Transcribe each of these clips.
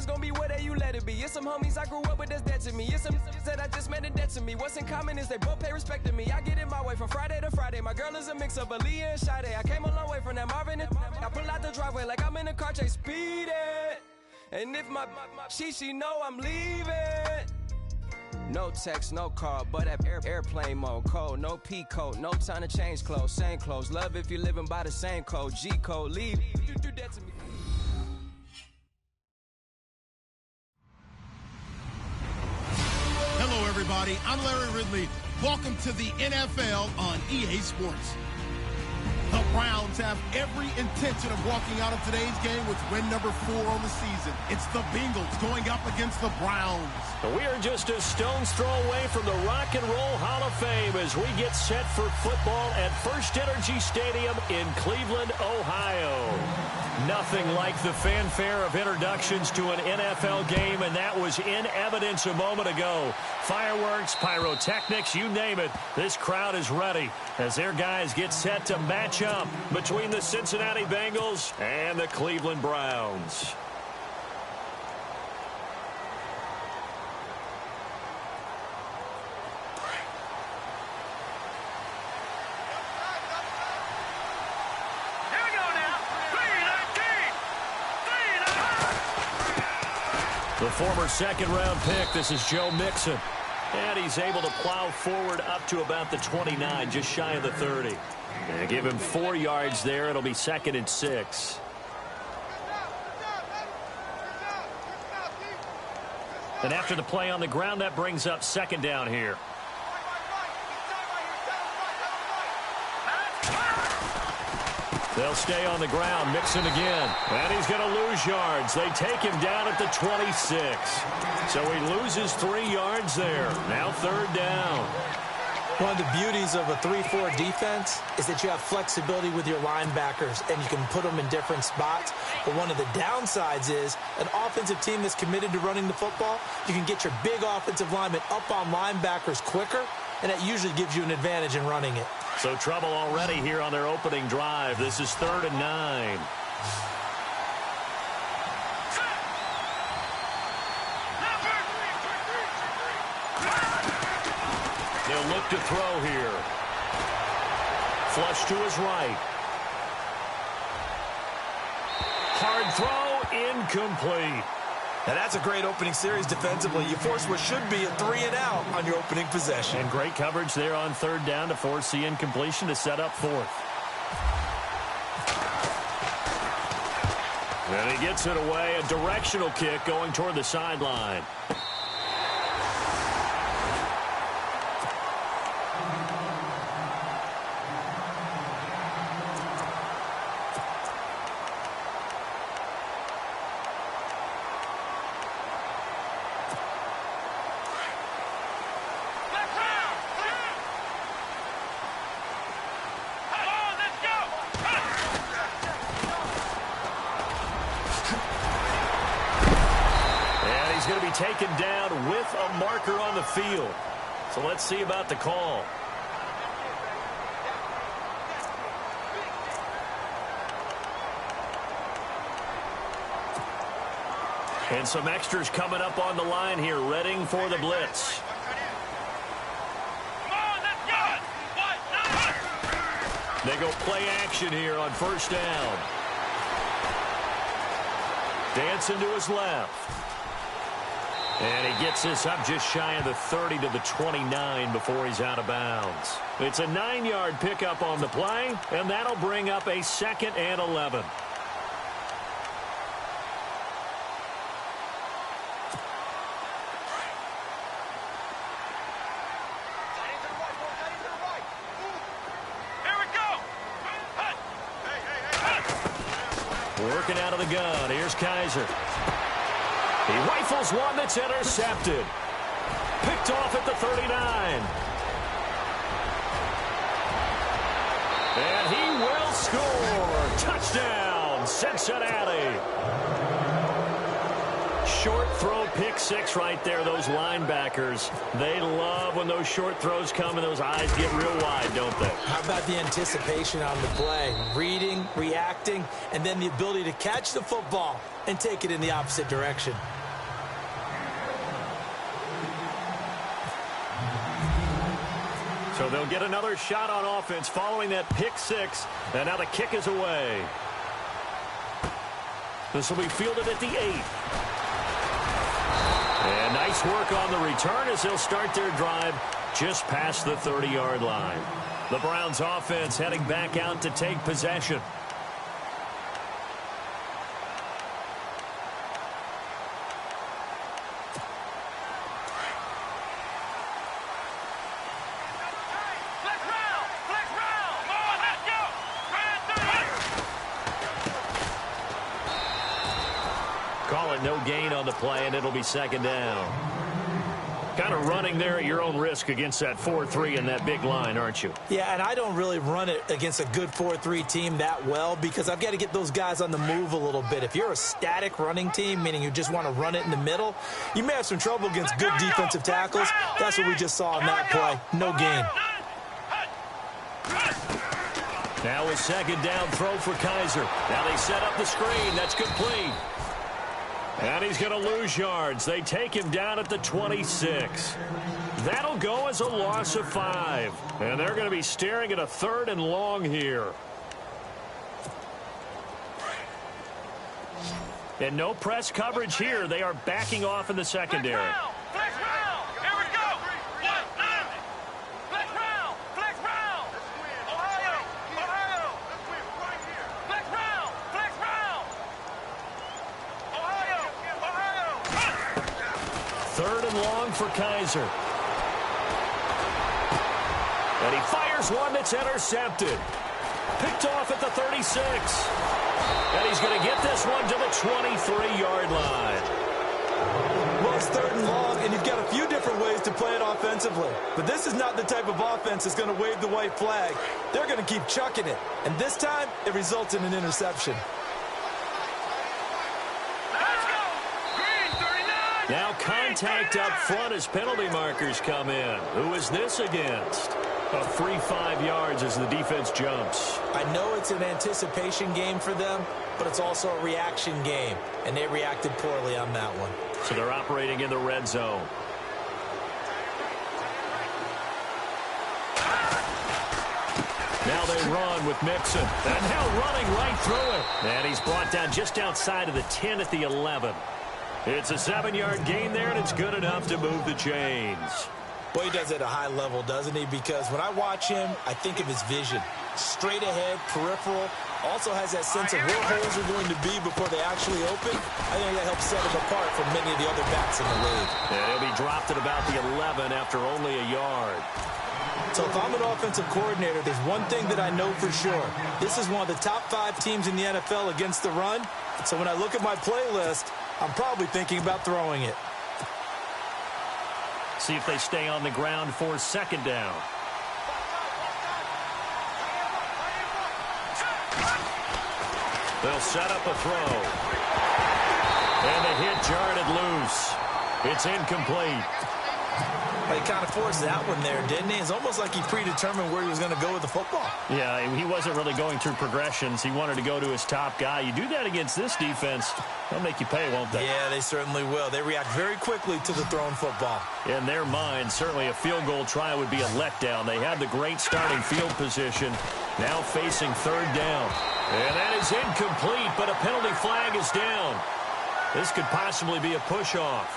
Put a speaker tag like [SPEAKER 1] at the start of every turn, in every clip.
[SPEAKER 1] it's gonna be whatever you let it be. It's some homies I grew up with that's dead to me. It's some that I just met and dead to me. What's in common is they both pay respect to me. I get in my way from Friday to Friday. My girl is a mix of Aaliyah and Sade. I came a long way from that Marvin and I pull out the driveway like I'm in a car chase speeding. And if my she know I'm leaving. No text, no call, but at airplane mode. Code, no P code, no time to change clothes. Same clothes, love if you're living by the same code. G code, leave. You do that to me.
[SPEAKER 2] Hello, everybody. I'm Larry Ridley. Welcome to the NFL on EA Sports. The Browns have every intention of walking out of today's game with win number 4 on the season. It's the Bengals going up against the Browns.
[SPEAKER 3] We are just a stone's throw away from the Rock and Roll Hall of Fame as we get set for football at First Energy Stadium in Cleveland, Ohio. Nothing like the fanfare of introductions to an NFL game, and that was in evidence a moment ago. Fireworks, pyrotechnics, you name it. This crowd is ready as their guys get set to match up between the Cincinnati Bengals and the Cleveland Browns. The former second-round pick, this is Joe Mixon. And he's able to plow forward up to about the 29, just shy of the 30. And give him 4 yards there. It'll be 2nd and 6. And after the play on the ground, that brings up 2nd down here. They'll stay on the ground. Mixon again. And he's going to lose yards. They take him down at the 26. So he loses 3 yards there. Now 3rd down.
[SPEAKER 4] One of the beauties of a 3-4 defense is that you have flexibility with your linebackers, and you can put them in different spots. But one of the downsides is an offensive team that's committed to running the football, you can get your big offensive linemen up on linebackers quicker, and that usually gives you an advantage in running it.
[SPEAKER 3] So trouble already here on their opening drive. This is 3rd and 9. They'll look to throw here. Flush to his right. Hard throw, incomplete.
[SPEAKER 5] Now that's a great opening series defensively. You force what should be a 3-and-out on your opening possession.
[SPEAKER 3] And great coverage there on 3rd down to force the incompletion to set up 4th. And he gets it away. A directional kick going toward the sideline. Taken down with a marker on the field. So let's see about the call. And some extras coming up on the line here, readying for the blitz. They go play action here on 1st down. Dancing to his left. And he gets this up just shy of the 30 to the 29 before he's out of bounds. It's a 9-yard pickup on the play, and that'll bring up a 2nd and 11. Working out of the gun. Here's Kaiser. He rifles one that's intercepted. Picked off at the 39. And he will score. Touchdown, Cincinnati. short throw pick six right there. Those linebackers, they love when those short throws come and those eyes get real wide, don't they?
[SPEAKER 4] How about the anticipation on the play? Reading, reacting, and then the ability to catch the football and take it in the opposite direction.
[SPEAKER 3] So they'll get another shot on offense following that pick six. And now the kick is away. This will be fielded at the 8. And nice work on the return as they'll start their drive just past the 30-yard line. The Browns offense heading back out to take possession. Call it no gain on the play, and it'll be second down. Kind of running there at your own risk against that 4-3 and that big line, aren't you?
[SPEAKER 4] Yeah, and I don't really run it against a good 4-3 team that well because I've got to get those guys on the move a little bit. If you're a static running team, meaning you just want to run it in the middle, you may have some trouble against good defensive tackles. That's what we just saw in that play. No gain.
[SPEAKER 3] Now a second down throw for Kaiser. Now they set up the screen. That's complete. And he's going to lose yards. They take him down at the 26. That'll go as a loss of 5. And they're going to be staring at a 3rd and long here. And no press coverage here. They are backing off in the secondary. Long for Kaiser. And he fires one that's intercepted. Picked off at the 36. And he's going to get this one to the 23-yard line.
[SPEAKER 4] Well, it's 3rd and long, and you've got a few different ways to play it offensively. But this is not the type of offense that's going to wave the white flag. They're going to keep chucking it. And this time, it results in an interception.
[SPEAKER 3] Now contact up front as penalty markers come in. Who is this against? A free 5 yards as the defense jumps.
[SPEAKER 4] I know it's an anticipation game for them, but it's also a reaction game, and they reacted poorly on that one.
[SPEAKER 3] So they're operating in the red zone. Now they run with Mixon. And now running right through it. And he's brought down just outside of the 10 at the 11. It's a 7-yard gain there, and it's good enough to move the chains.
[SPEAKER 4] Boy, he does it at a high level, doesn't he? Because when I watch him, I think of his vision. Straight ahead, peripheral. Also has that sense of where holes are going to be before they actually open. I think that helps set him apart from many of the other backs in the league.
[SPEAKER 3] And he'll be dropped at about the 11 after only a yard.
[SPEAKER 4] So if I'm an offensive coordinator, there's one thing that I know for sure. This is one of the top 5 teams in the NFL against the run. So when I look at my playlist, I'm probably thinking about throwing it.
[SPEAKER 3] See if they stay on the ground for second down. They'll set up a throw. And the hit jarred it loose. It's incomplete.
[SPEAKER 4] He kind of forced that one there, didn't he? It's almost like he predetermined where he was going to go with the football.
[SPEAKER 3] Yeah, he wasn't really going through progressions. He wanted to go to his top guy. You do that against this defense, they'll make you pay, won't they?
[SPEAKER 4] Yeah, they certainly will. They react very quickly to the thrown football.
[SPEAKER 3] In their mind, certainly a field goal try would be a letdown. They had the great starting field position, now facing 3rd down. And that is incomplete, but a penalty flag is down. This could possibly be a push-off.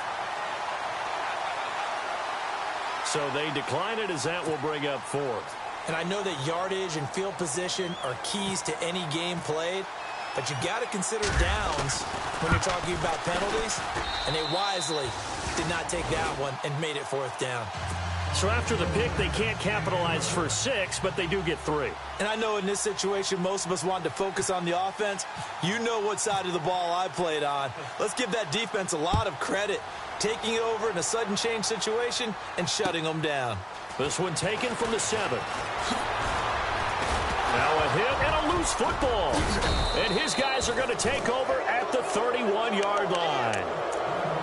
[SPEAKER 3] So they decline it as that will bring up 4th.
[SPEAKER 4] And I know that yardage and field position are keys to any game played, but you got to consider downs when you're talking about penalties, and they wisely did not take that one and made it 4th down.
[SPEAKER 3] So after the pick, they can't capitalize for 6, but they do get 3.
[SPEAKER 4] And I know in this situation, most of us wanted to focus on the offense. You know what side of the ball I played on. Let's give that defense a lot of credit, taking it over in a sudden change situation and shutting them down.
[SPEAKER 3] This one taken from the 7. Now a hit and a loose football. And his guys are going to take over at the 31-yard line.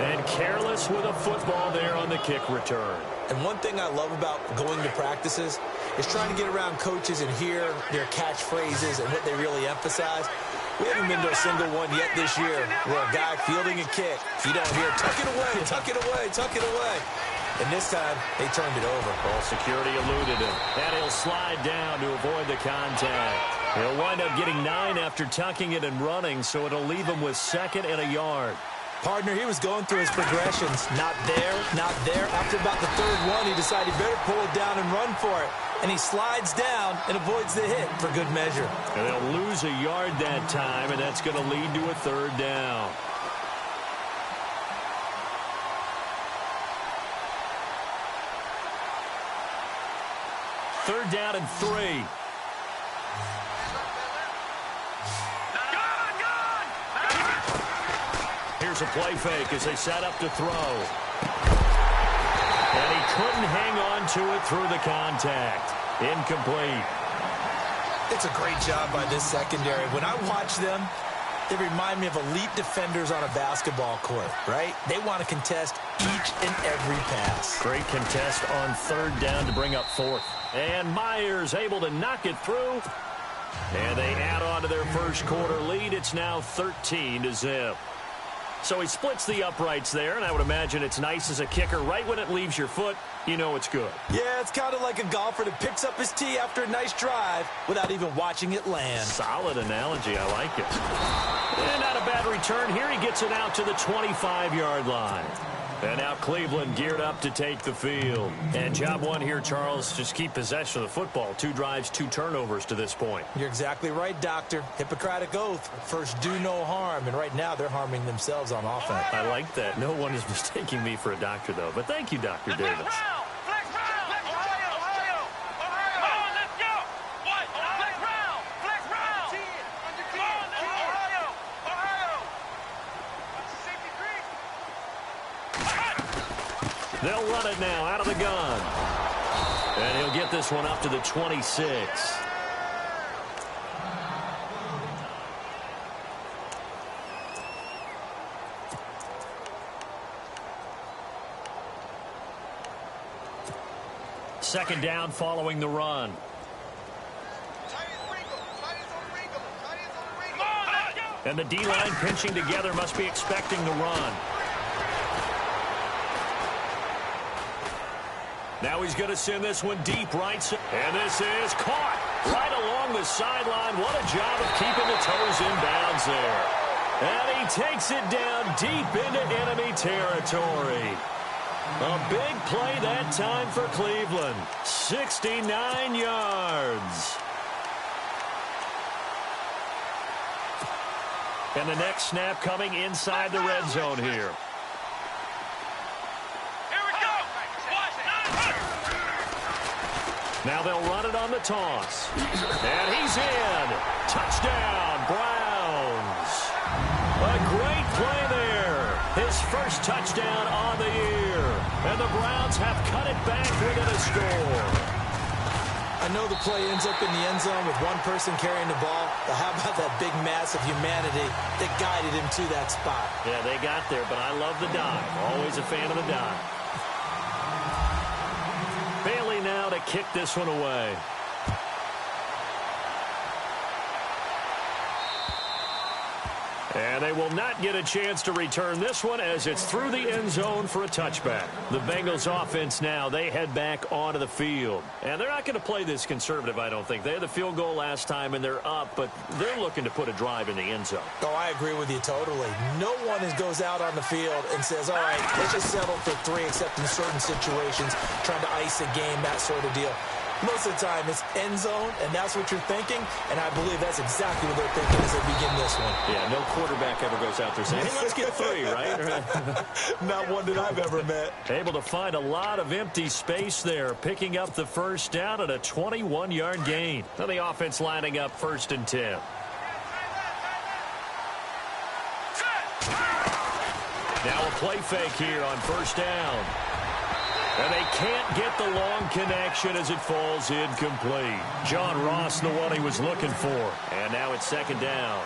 [SPEAKER 3] And careless with a football there on the kick return.
[SPEAKER 4] And one thing I love about going to practices is trying to get around coaches and hear their catchphrases and what they really emphasize. We haven't been to a single one yet this year where a guy fielding a kick, you don't hear, tuck it away, tuck it away, tuck it away. And this time, they turned it over.
[SPEAKER 3] Ball security eluded him. And he'll slide down to avoid the contact. He'll wind up getting 9 after tucking it and running, so it'll leave him with 2nd and a yard.
[SPEAKER 4] Partner, he was going through his progressions. Not there, not there. After about the 3rd one, he decided he better pull it down and run for it. And he slides down and avoids the hit for good measure.
[SPEAKER 3] And they'll lose a yard that time, and that's going to lead to a 3rd down. Third down and 3. Here's a play fake as they set up to throw. And he couldn't hang on to it through the contact. Incomplete.
[SPEAKER 4] It's a great job by this secondary. When I watch them, they remind me of elite defenders on a basketball court, right? They want to contest each and every pass.
[SPEAKER 3] Great contest on 3rd down to bring up 4th. And Myers able to knock it through. And they add on to their first quarter lead. It's now 13-0. So he splits the uprights there, and I would imagine it's nice as a kicker. Right when it leaves your foot, you know it's good.
[SPEAKER 4] Yeah, it's kind of like a golfer that picks up his tee after a nice drive without even watching it land.
[SPEAKER 3] Solid analogy. I like it. And not a bad return here. He gets it out to the 25-yard line. And now Cleveland geared up to take the field. And job one here, Charles, just keep possession of the football. 2 drives, 2 turnovers to this point.
[SPEAKER 4] You're exactly right, Doctor. Hippocratic oath. First, do no harm. And right now, they're harming themselves on offense.
[SPEAKER 3] I like that. No one is mistaking me for a doctor, though. But thank you, Dr. Davis. They'll run it now out of the gun. And he'll get this one up to the 26. Second down following the run. And the D-line pinching together must be expecting the run. Now he's going to send this one deep right. And this is caught right along the sideline. What a job of keeping the toes in bounds there. And he takes it down deep into enemy territory. A big play that time for Cleveland. 69 yards. And the next snap coming inside the red zone here. Now they'll run it on the toss. And he's in. Touchdown, Browns. A great play there. His first touchdown on the year. And the Browns have cut it back within a score.
[SPEAKER 4] I know the play ends up in the end zone with one person carrying the ball, but how about that big mass of humanity that guided him to that spot?
[SPEAKER 3] Yeah, they got there, but I love the dive. Always a fan of the dive. Bailey now to kick this one away. And they will not get a chance to return this one as it's through the end zone for a touchback. The Bengals offense now, they head back onto the field. And they're not going to play this conservative, I don't think. They had the field goal last time and they're up, but they're looking to put a drive in the end zone.
[SPEAKER 4] Oh, I agree with you totally. No one goes out on the field and says, all right, let's just settle for 3, except in certain situations, trying to ice a game, that sort of deal. Most of the time, it's end zone, and that's what you're thinking, and I believe that's exactly what they're thinking as they begin this one.
[SPEAKER 3] Yeah, no quarterback ever goes out there saying, hey, let's get 3, right?
[SPEAKER 4] Not one that I've ever met.
[SPEAKER 3] Able to find a lot of empty space there, picking up the first down at a 21-yard gain. Now the offense lining up 1st and 10. Now a play fake here on 1st down. And they can't get the long connection as it falls incomplete. John Ross, the one he was looking for. And now it's 2nd down.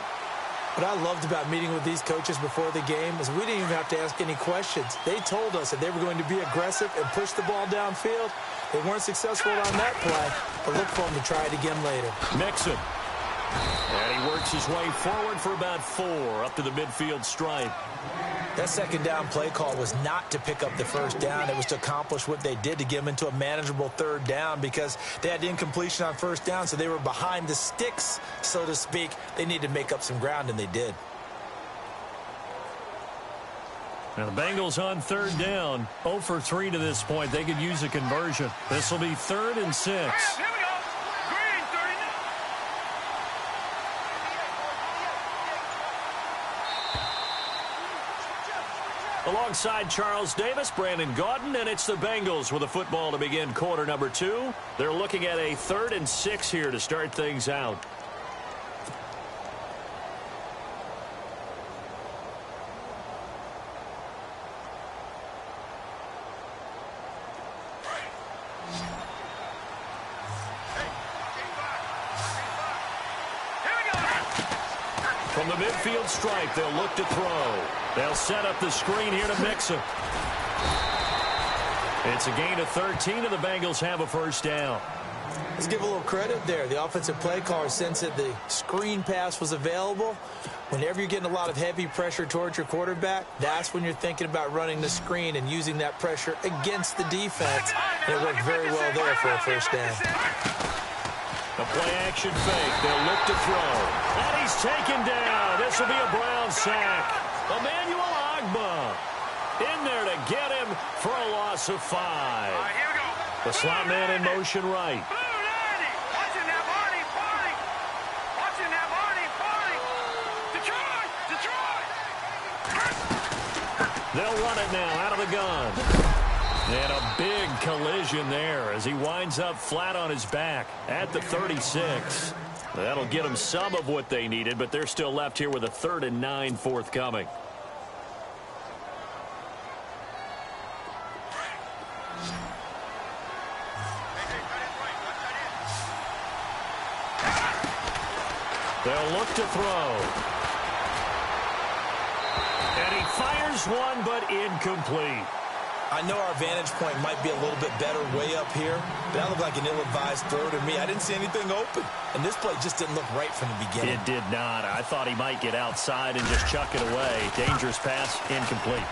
[SPEAKER 4] What I loved about meeting with these coaches before the game is we didn't even have to ask any questions. They told us that they were going to be aggressive and push the ball downfield. They weren't successful on that play, but look for them to try it again later.
[SPEAKER 3] Mixon. And he works his way forward for about 4 up to the midfield stripe.
[SPEAKER 4] That second down play call was not to pick up the first down. It was to accomplish what they did, to get them into a manageable third down, because they had incompletion on first down, so they were behind the sticks, so to speak. They needed to make up some ground, and they did.
[SPEAKER 3] Now the Bengals on third down, 0 for 3 to this point. They could use a conversion. This will be 3rd and 6. Alongside Charles Davis, Brandon Gaudin, and it's the Bengals with the football to begin quarter number 2. They're looking at a 3rd and 6 here to start things out. From the midfield stripe, they'll look to throw. They'll set up the screen here to Mixon. It's a gain of 13, and the Bengals have a first down.
[SPEAKER 4] Let's give a little credit there. The offensive play caller sensed that the screen pass was available. Whenever you're getting a lot of heavy pressure towards your quarterback, that's when you're thinking about running the screen and using that pressure against the defense. And it worked very well there for a first down.
[SPEAKER 3] The play-action fake. They'll look to throw. And he's taken down. This will be a Brown sack. Emmanuel Ogbah in there to get him for a loss of 5.
[SPEAKER 6] Here we go.
[SPEAKER 3] The slot man in motion right.
[SPEAKER 6] Watching that Barney. Watching that Detroit.
[SPEAKER 3] They'll run it now out of the gun. And a big collision there as he winds up flat on his back at the 36. That'll get them some of what they needed, but they're still left here with a 3rd and 9 forthcoming. They'll look to throw. And he fires one, but incomplete.
[SPEAKER 4] I know our vantage point might be a little bit better way up here, but that looked like an ill-advised throw to me. I didn't see anything open, and this play just didn't look right from the beginning.
[SPEAKER 3] It did not. I thought he might get outside and just chuck it away. Dangerous pass, incomplete.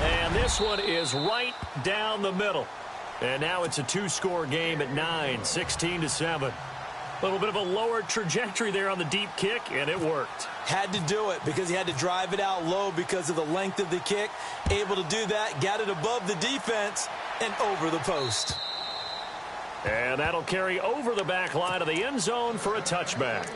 [SPEAKER 3] And this one is right down the middle. And now it's a 2-score game at 9, 16-7. A little bit of a lower trajectory there on the deep kick, and it worked.
[SPEAKER 4] Had to do it because he had to drive it out low because of the length of the kick. Able to do that, got it above the defense and over the post.
[SPEAKER 3] And that'll carry over the back line of the end zone for a touchback.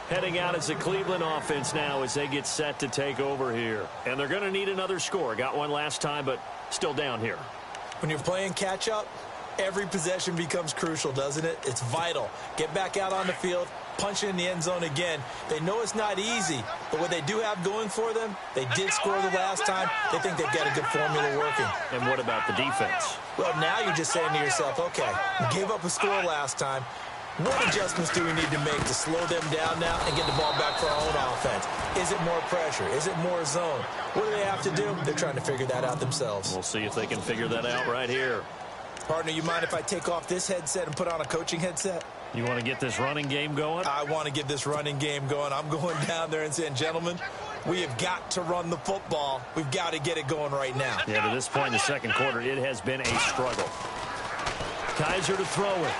[SPEAKER 3] Heading out as the Cleveland offense now as they get set to take over here. And they're going to need another score. Got one last time, but still down here.
[SPEAKER 4] When you're playing catch-up, every possession becomes crucial, doesn't it? It's vital. Get back out on the field, punch it in the end zone again. They know it's not easy, but what they do have going for them, they did score the last time. They think they've got a good formula working.
[SPEAKER 3] And what about the defense?
[SPEAKER 4] Well, now you're just saying to yourself, okay, we gave up a score last time. What adjustments do we need to make to slow them down now and get the ball back for our own offense? Is it more pressure? Is it more zone? What do they have to do? They're trying to figure that out themselves.
[SPEAKER 3] We'll see if they can figure that out right here.
[SPEAKER 4] Partner, you mind if I take off this headset and put on a coaching headset?
[SPEAKER 3] You want to get this running game going?
[SPEAKER 4] I want to get this running game going. I'm going down there and saying, gentlemen, we have got to run the football. We've got to get it going right now.
[SPEAKER 3] Yeah, to this point in the second quarter, it has been a struggle. Kaiser to throw it.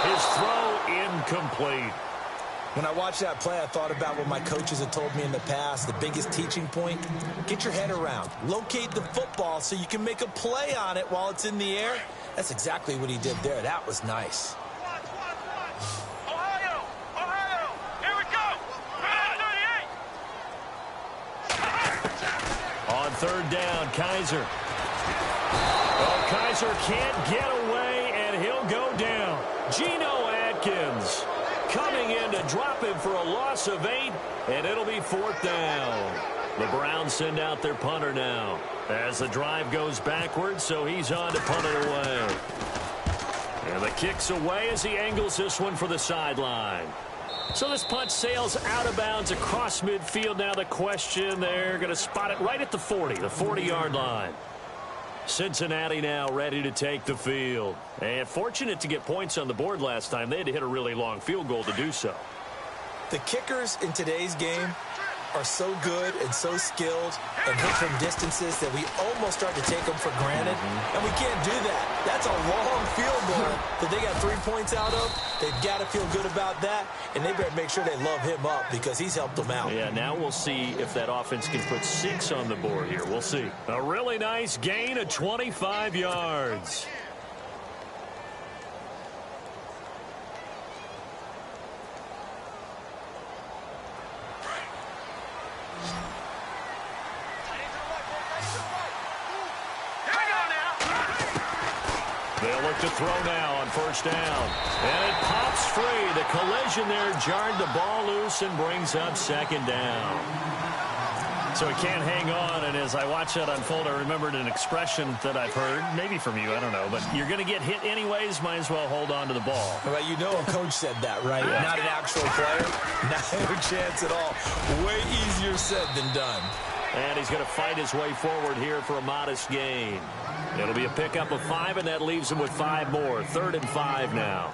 [SPEAKER 3] His throw incomplete.
[SPEAKER 4] When I watched that play, I thought about what my coaches had told me in the past. The biggest teaching point, get your head around. Locate the football so you can make a play on it while it's in the air. That's exactly what he did there. That was nice.
[SPEAKER 6] Ohio, here we go. 38.
[SPEAKER 3] On third down, Kaiser. Oh, Kaiser can't get away, and he'll go down. Geno Atkins coming in to drop him for a loss of 8, and it'll be 4th down. The Browns send out their punter now as the drive goes backwards, so he's on to punt it away. And the kick's away as he angles this one for the sideline. So this punt sails out of bounds across midfield. Now the question, they're going to spot it right at the 40, the 40-yard line. Cincinnati now ready to take the field. And fortunate to get points on the board last time. They had to hit a really long field goal to do so.
[SPEAKER 4] The kickers in today's game are so good and so skilled and hit from distances that we almost start to take them for granted. And we can't do that. That's a long field goal that they got 3 points out of. They've got to feel good about that, and they better make sure they love him up because he's helped them out.
[SPEAKER 3] Yeah, now we'll see if that offense can put 6 on the board here. We'll see. A really nice gain of 25 yards. They'll look to throw now on first down. And it pops free. The collision there jarred the ball loose and brings up second down. So he can't hang on, and as I watch that unfold, I remembered an expression that I've heard, maybe from you, I don't know, but you're going to get hit anyways, might as well hold on to the ball.
[SPEAKER 4] Well, you know a coach said that, right? Yeah. Not an actual player. Not a chance at all. Way easier said than done.
[SPEAKER 3] And he's going to fight his way forward here for a modest gain. It'll be a pickup of 5, and that leaves him with 5 more. 3rd and 5 now.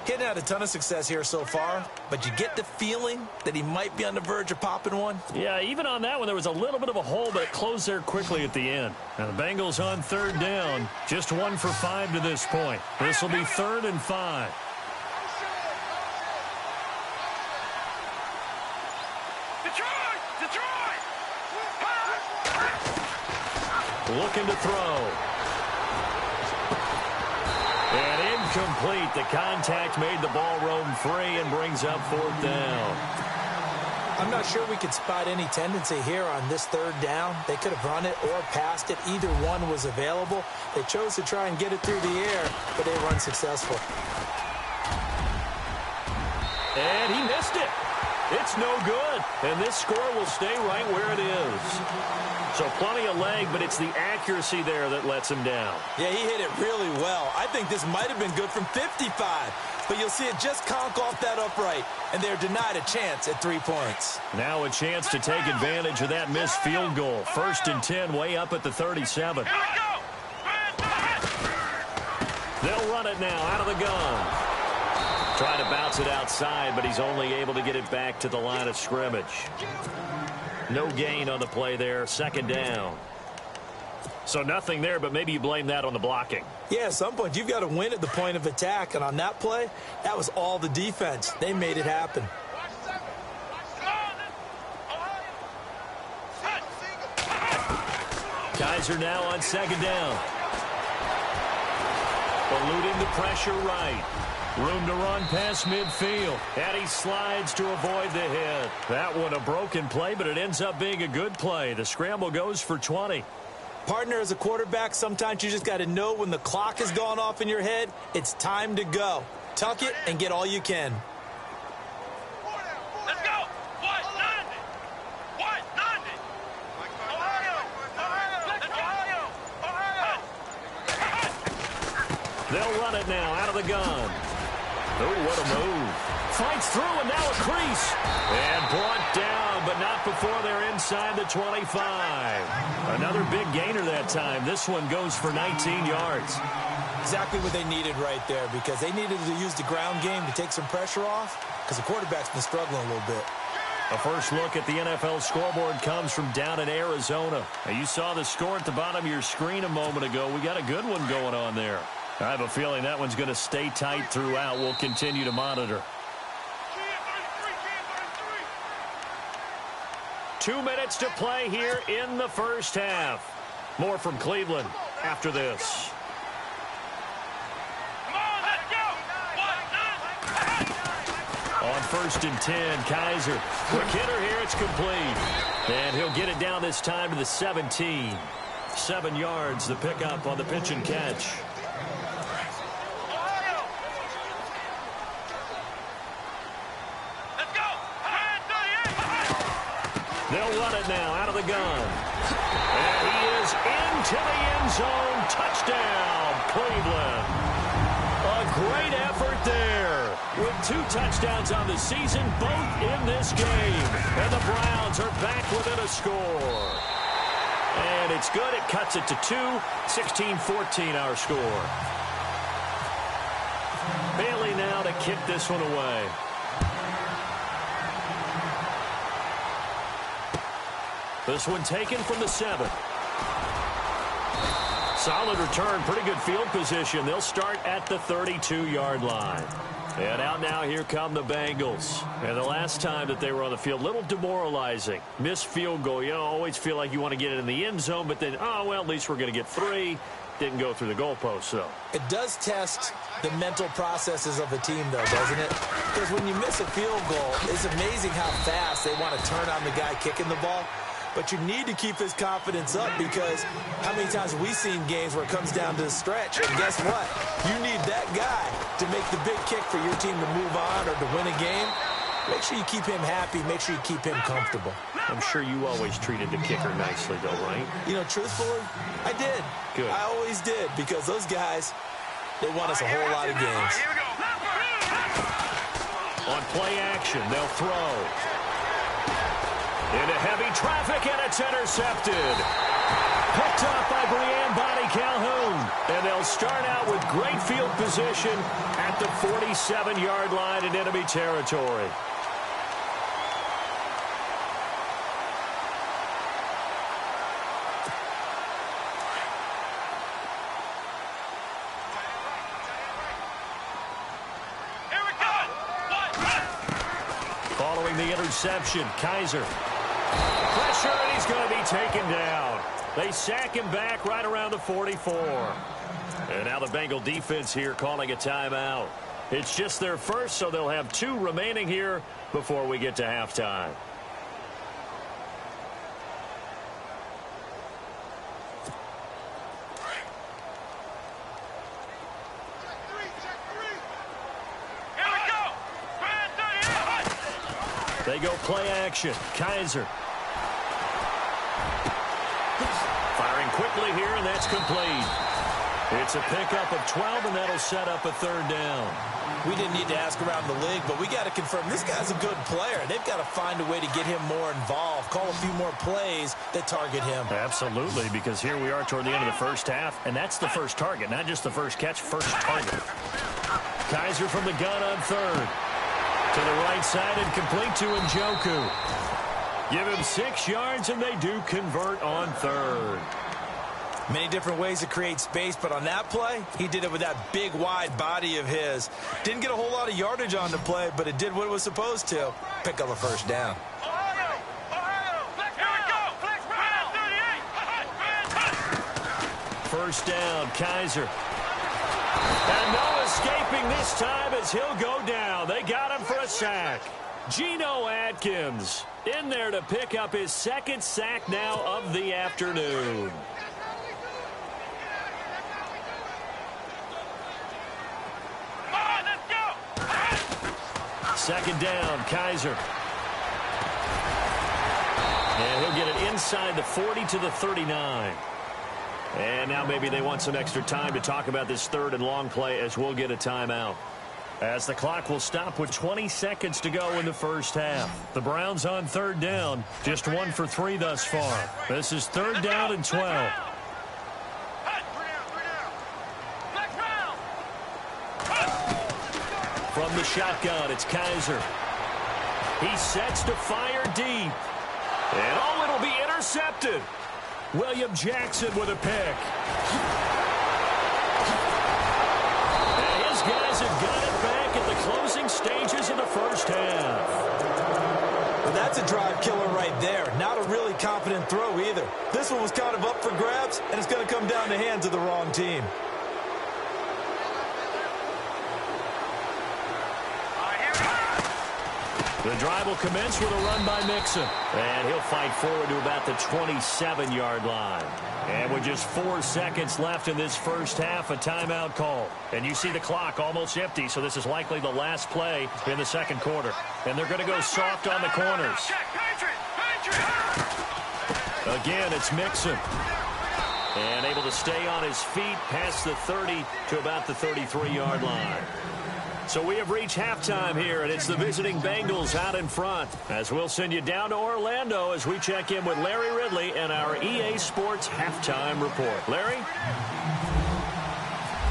[SPEAKER 4] Hitting had a ton of success here so far, but you get the feeling that he might be on the verge of popping one.
[SPEAKER 3] Yeah, even on that one, there was a little bit of a hole, but it closed there quickly at the end. And the Bengals on 3rd down, just 1 for 5 to this point. This will be 3rd and 5. Looking to throw. And incomplete. The contact made the ball roam free and brings up 4th down.
[SPEAKER 4] I'm not sure we could spot any tendency here on this 3rd down. They could have run it or passed it. Either one was available. They chose to try and get it through the air, but they were unsuccessful.
[SPEAKER 3] And he missed it. It's no good. And this score will stay right where it is. So plenty of leg, but it's the accuracy there that lets him down.
[SPEAKER 4] Yeah, he hit it really well. I think this might have been good from 55. But you'll see it just conk off that upright, and they're denied a chance at 3 points.
[SPEAKER 3] Now a chance to take advantage of that missed field goal. 1st and 10, way up at the 37. They'll run it now out of the gun. Trying to bounce it outside, but he's only able to get it back to the line of scrimmage. No gain on the play there. 2nd down. So nothing there, but maybe you blame that on the blocking.
[SPEAKER 4] Yeah, at some point you've got to win at the point of attack, and on that play, that was all the defense. They made it happen.
[SPEAKER 3] Kaiser now on 2nd down. Eluding the pressure right. Room to run past midfield. And he slides to avoid the hit. That one a broken play, but it ends up being a good play. The scramble goes for 20.
[SPEAKER 4] Partner, as a quarterback, sometimes you just got to know when the clock has gone off in your head, it's time to go. Tuck it and get all you can.
[SPEAKER 6] Let's go. What? 90. What? 90. Ohio.
[SPEAKER 3] They'll run it now out of the gun. Oh, what a move. Fights through, and now a crease. And brought down, but not before they're inside the 25. Another big gainer that time. This one goes for 19 yards.
[SPEAKER 4] Exactly what they needed right there, because they needed to use the ground game to take some pressure off, because the quarterback's been struggling a little bit.
[SPEAKER 3] A first look at the NFL scoreboard comes from down in Arizona. Now, you saw the score at the bottom of your screen a moment ago. We got a good one going on there. I have a feeling that one's going to stay tight throughout. We'll continue to monitor. 2 minutes to play here in the first half. More from Cleveland after this.
[SPEAKER 6] Come on, let's go.
[SPEAKER 3] On 1st and 10, Kaiser. Quick hitter here, it's complete. And he'll get it down this time to the 17. 7 yards, the pickup on the pitch and catch. They'll run it now out of the gun. And he is into the end zone. Touchdown, Cleveland. A great effort there. with 2 touchdowns on the season, both in this game. And the Browns are back within a score. And it's good. It cuts it to 2. 16-14 our score. Bailey now to kick this one away. This one taken from the 7. Solid return, pretty good field position. They'll start at the 32-yard line. And out now, here come the Bengals. And the last time that they were on the field, a little demoralizing. Missed field goal. You always feel like you want to get it in the end zone, but then, oh, well, at least we're going to get 3. Didn't go through the goalpost, though.
[SPEAKER 4] It does test the mental processes of a team, though, doesn't it? Because when you miss a field goal, it's amazing how fast they want to turn on the guy kicking the ball. But you need to keep his confidence up, because how many times have we seen games where it comes down to the stretch? And guess what? You need that guy to make the big kick for your team to move on or to win a game. Make sure you keep him happy. Make sure you keep him comfortable.
[SPEAKER 3] I'm sure you always treated the kicker nicely, though, right?
[SPEAKER 4] You know, truthfully, I did.
[SPEAKER 3] Good.
[SPEAKER 4] I always did, because those guys, they won us a whole lot of games.
[SPEAKER 3] On play action, they'll throw. Into heavy traffic, and it's intercepted. Picked up by Brianne Bonnie Calhoun. And they'll start out with great field position at the 47-yard line in enemy territory.
[SPEAKER 6] Here we go.
[SPEAKER 3] Following the interception, Kaiser. Pressure, and he's going to be taken down. They sack him back right around the 44. And now the Bengal defense here calling a timeout. It's just their first, so they'll have 2 remaining here before we get to halftime. They go play action. Kaiser. Firing quickly here, and that's complete. It's a pickup of 12, and that'll set up a 3rd down.
[SPEAKER 4] We didn't need to ask around the league, but we got to confirm this guy's a good player. They've got to find a way to get him more involved, call a few more plays that target him.
[SPEAKER 3] Absolutely, because here we are toward the end of the first half, and that's the first target, not just the first catch, first target. Kaiser from the gun on 3rd. To the right side and complete to Njoku. Give him 6 yards, and they do convert on 3rd.
[SPEAKER 4] Many different ways to create space, but on that play, he did it with that big, wide body of his. Didn't get a whole lot of yardage on the play, but it did what it was supposed to. Pick up a 1st down.
[SPEAKER 3] First down, Kaiser. And no escaping this time as he'll go down. They got him for a sack. Geno Atkins in there to pick up his 2nd sack now of the afternoon. Second down, Kaiser. And he'll get it inside the 40 to the 39. And now maybe they want some extra time to talk about this 3rd and long play, as we'll get a timeout. As the clock will stop with 20 seconds to go in the first half. The Browns on 3rd down, just 1 for 3 thus far. This is 3rd down and 12. From the shotgun, it's Kaiser. He sets to fire deep. And oh, it'll be intercepted. William Jackson with a pick. And his guys have got it back at the closing stages of the first half.
[SPEAKER 4] Well, that's a drive killer right there. Not a really confident throw either. This one was kind of up for grabs, and it's going to come down the hands of the wrong team.
[SPEAKER 3] The drive will commence with a run by Mixon. And he'll fight forward to about the 27-yard line. And with just 4 seconds left in this first half, a timeout call. And you see the clock almost empty, so this is likely the last play in the 2nd quarter. And they're going to go soft on the corners. Again, it's Mixon. And able to stay on his feet past the 30 to about the 33-yard line. So we have reached halftime here, and it's the visiting Bengals out in front. As we'll send you down to Orlando as we check in with Larry Ridley and our EA Sports halftime report. Larry?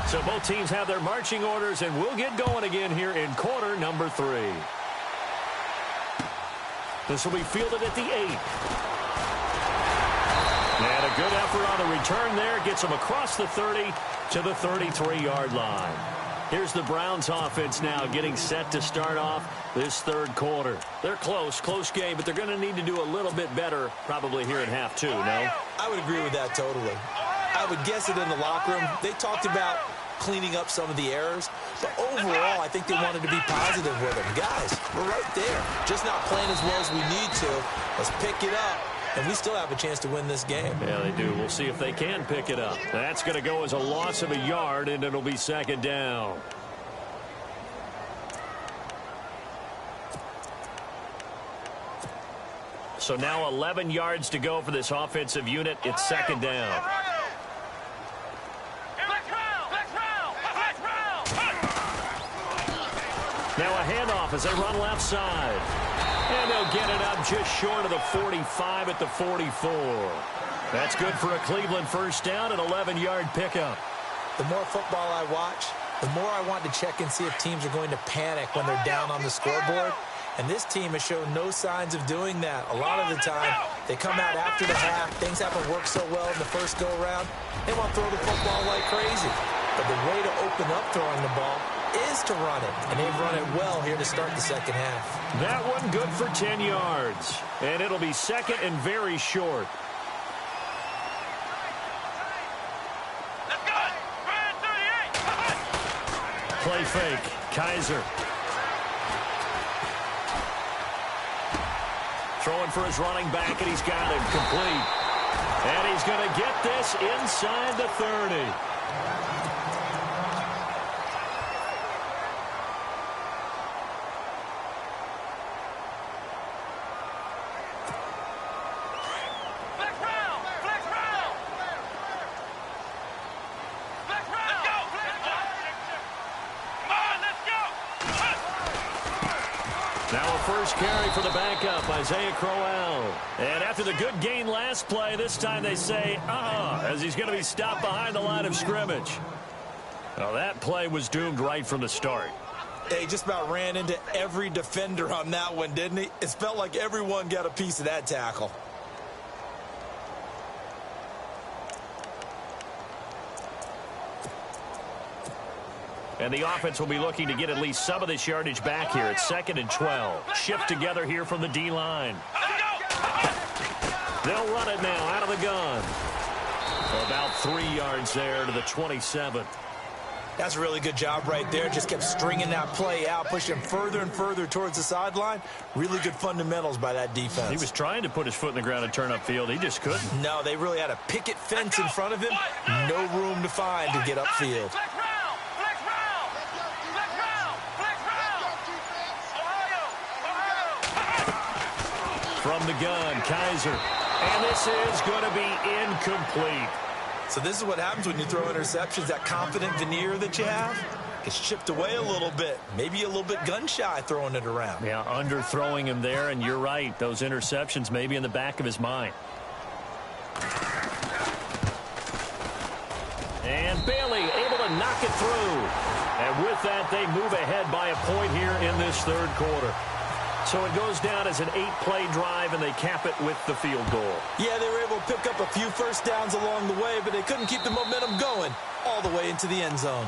[SPEAKER 3] So both teams have their marching orders, and we'll get going again here in quarter number 3. This will be fielded at the 8. And a good effort on the return there. Gets them across the 30 to the 33-yard line. Here's the Browns offense now getting set to start off this third quarter. They're close game, but they're going to need to do a little bit better probably here in half 2, no?
[SPEAKER 4] I would agree with that totally. I would guess it in the locker room. They talked about cleaning up some of the errors, but overall, I think they wanted to be positive with them. Guys, we're right there. Just not playing as well as we need to. Let's pick it up, and we still have a chance to win this game.
[SPEAKER 3] Yeah, they do. We'll see if they can pick it up. That's going to go as a loss of a yard, and it'll be second down. So now 11 yards to go for this offensive unit. It's second down. Now a handoff as they run left side. And they'll get it up just short of the 45 at the 44. That's good for a Cleveland first down, an 11-yard pickup.
[SPEAKER 4] The more football I watch, the more I want to check and see if teams are going to panic when they're down on the scoreboard. And this team has shown no signs of doing that. A lot of the time, they come out after the half. Things haven't worked so well in the first go-around. They want to throw the football like crazy. But the way to open up throwing the ball is to run it. And they've run it well here to start the second half.
[SPEAKER 3] That one good for 10 yards. And it'll be second and very short.
[SPEAKER 6] Let's go.
[SPEAKER 3] Play fake. Kaiser. Throwing for his running back, and he's got him complete. And he's going to get this inside the 30. First carry for the backup, Isaiah Crowell. And after the good gain last play, this time they say, as he's going to be stopped behind the line of scrimmage. Well, that play was doomed right from the start.
[SPEAKER 4] He just about ran into every defender on that one, didn't he? It felt like everyone got a piece of that tackle.
[SPEAKER 3] And the offense will be looking to get at least some of this yardage back here. It's 2nd and 12. Shift together here from the D-line. They'll run it now out of the gun. About 3 yards there to the 27.
[SPEAKER 4] That's a really good job right there. Just kept stringing that play out, pushing further and further towards the sideline. Really good fundamentals by that defense.
[SPEAKER 3] He was trying to put his foot in the ground and turn upfield. He just couldn't.
[SPEAKER 4] No, they really had a picket fence in front of him. No room to find to get upfield.
[SPEAKER 3] From the gun, Kaiser. And this is going to be incomplete.
[SPEAKER 4] So this is what happens when you throw interceptions. That confident veneer that you have gets chipped away a little bit. Maybe a little bit gun-shy throwing it around.
[SPEAKER 3] Yeah, underthrowing him there, and you're right. Those interceptions may be in the back of his mind. And Bailey able to knock it through. And with that, they move ahead by a point here in this third quarter. So it goes down as an 8-play drive, and they cap it with the field goal.
[SPEAKER 4] Yeah, they were able to pick up a few first downs along the way, but they couldn't keep the momentum going all the way into the end zone.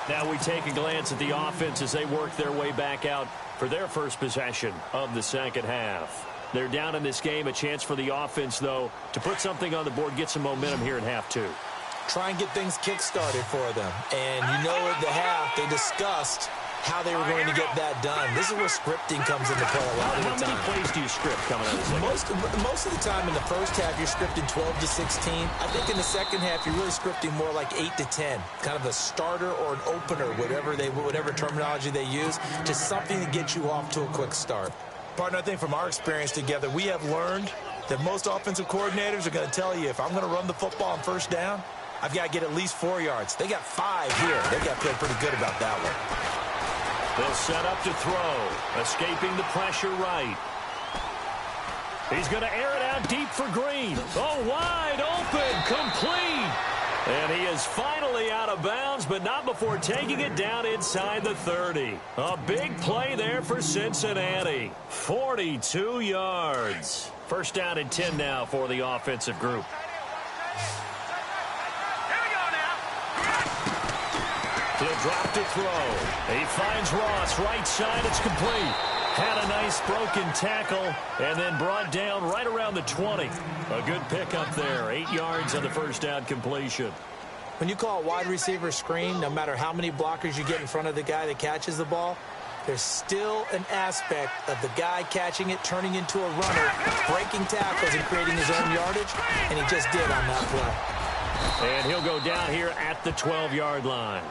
[SPEAKER 3] Now we take a glance at the offense as they work their way back out for their first possession of the second half. They're down in this game. A chance for the offense, though, to put something on the board, get some momentum here in half 2.
[SPEAKER 4] Try and get things kick-started for them. And you know at the half, they discussed how they were going to get that done. This is where scripting comes into play a lot of the time.
[SPEAKER 3] How many plays do you script coming out of the second?
[SPEAKER 4] Most of the time in the first half, you're scripting 12 to 16. I think in the second half, you're really scripting more like 8 to 10. Kind of a starter or an opener, whatever terminology they use, just something to get you off to a quick start. Partner, I think from our experience together, we have learned that most offensive coordinators are going to tell you, if I'm going to run the football on first down, I've got to get at least 4 yards. They got 5 here. They've got to feel pretty good about that one.
[SPEAKER 3] They'll set up to throw. Escaping the pressure right. He's going to air it out deep for Green. Oh, wide open. Complete. And he is finally out of bounds, but not before taking it down inside the 30. A big play there for Cincinnati. 42 yards. First down and 10 now for the offensive group. He'll drop to throw. He finds Ross. Right side. It's complete. Had a nice broken tackle and then brought down right around the 20. A good pickup there. 8 yards on the first down completion.
[SPEAKER 4] When you call a wide receiver screen, no matter how many blockers you get in front of the guy that catches the ball, there's still an aspect of the guy catching it, turning into a runner, breaking tackles and creating his own yardage, and he just did on that play.
[SPEAKER 3] And he'll go down here at the 12-yard line.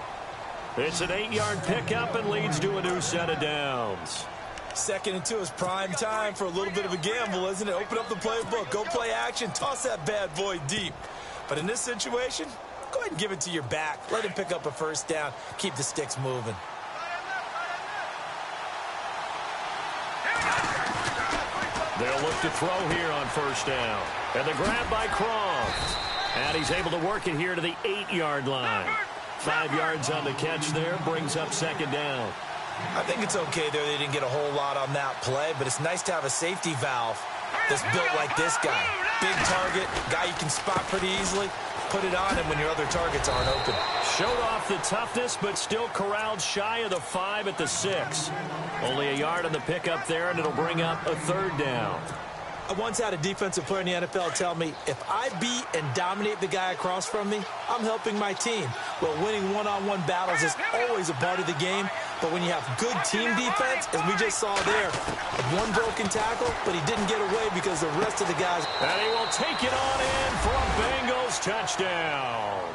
[SPEAKER 3] It's an 8-yard pickup and leads to a new set of downs.
[SPEAKER 5] 2nd and 2 is prime time for a little bit of a gamble, isn't it? Open up the playbook, go play action, toss that bad boy deep. But in this situation, go ahead and give it to your back. Let him pick up a first down. Keep the sticks moving.
[SPEAKER 3] They'll look to throw here on first down. And the grab by Croft. And he's able to work it here to the 8-yard line. 5 yards on the catch there, brings up second down.
[SPEAKER 5] I think it's okay there. They didn't get a whole lot on that play, but it's nice to have a safety valve that's built like this guy. Big target, guy you can spot pretty easily. Put it on him when your other targets aren't open.
[SPEAKER 3] Showed off the toughness, but still corralled shy of the 5 at the 6. Only a yard on the pickup there, and it'll bring up a third down.
[SPEAKER 4] I once had a defensive player in the NFL tell me, if I beat and dominate the guy across from me, I'm helping my team. Well, winning one-on-one battles is always a part of the game, but when you have good team defense, as we just saw there, one broken tackle, but he didn't get away because the rest of the guys...
[SPEAKER 3] And he will take it on in for a Bengals touchdown.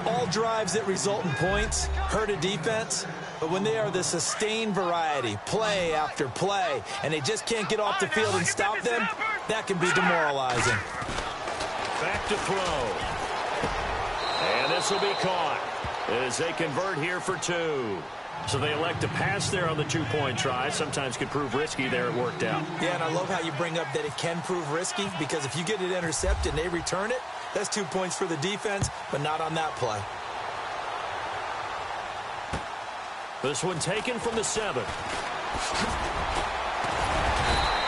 [SPEAKER 4] All drives that result in points hurt a defense, but when they are the sustained variety, play after play, and they just can't get off the field and stop them, that can be demoralizing.
[SPEAKER 3] Back to throw. And this will be caught as they convert here for 2. So they elect to pass there on the 2-point try. Sometimes could prove risky there. It worked out.
[SPEAKER 4] Yeah, and I love how you bring up that it can prove risky, because if you get it intercepted and they return it, that's 2 points for the defense, but not on that play.
[SPEAKER 3] This one taken from the 7.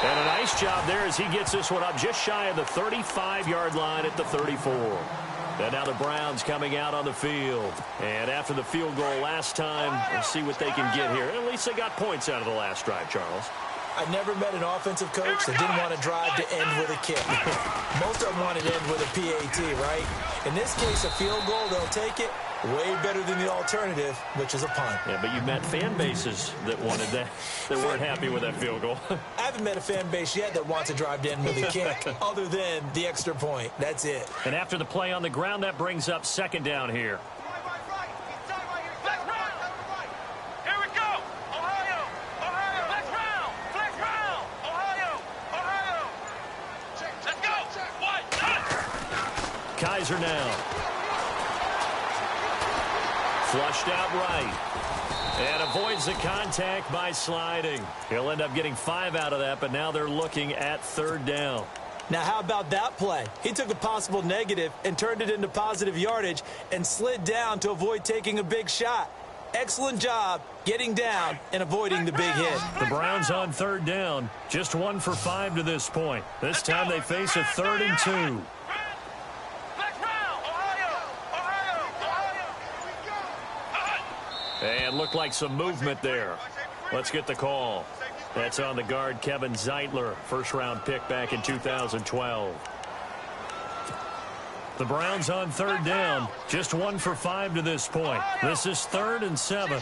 [SPEAKER 3] And a nice job there as he gets this one up just shy of the 35-yard line at the 34. And now the Browns coming out on the field. And after the field goal last time, we'll see what they can get here. At least they got points out of the last drive, Charles.
[SPEAKER 4] I never met an offensive coach that didn't want to drive to end with a kick. Most of them want to end with a PAT, right? In this case, a field goal, they'll take it. Way better than the alternative, which is a punt.
[SPEAKER 3] Yeah, but you met fan bases that wanted that, that weren't happy with that field goal.
[SPEAKER 4] I haven't met a fan base yet that wants to drive to end with a kick, other than the extra point. That's it.
[SPEAKER 3] And after the play on the ground, that brings up second down here. Kaiser now. Flushed out right. And avoids the contact by sliding. He'll end up getting 5 out of that, but now they're looking at third down.
[SPEAKER 4] Now, how about that play? He took a possible negative and turned it into positive yardage and slid down to avoid taking a big shot. Excellent job getting down and avoiding the big hit.
[SPEAKER 3] The Browns on third down. Just 1 for 5 to this point. This time they face a 3rd and 2. And looked like some movement there. Let's get the call. That's on the guard, Kevin Zeitler. First-round pick back in 2012. The Browns on third down. Just 1 for 5 to this point. This is 3rd and 7.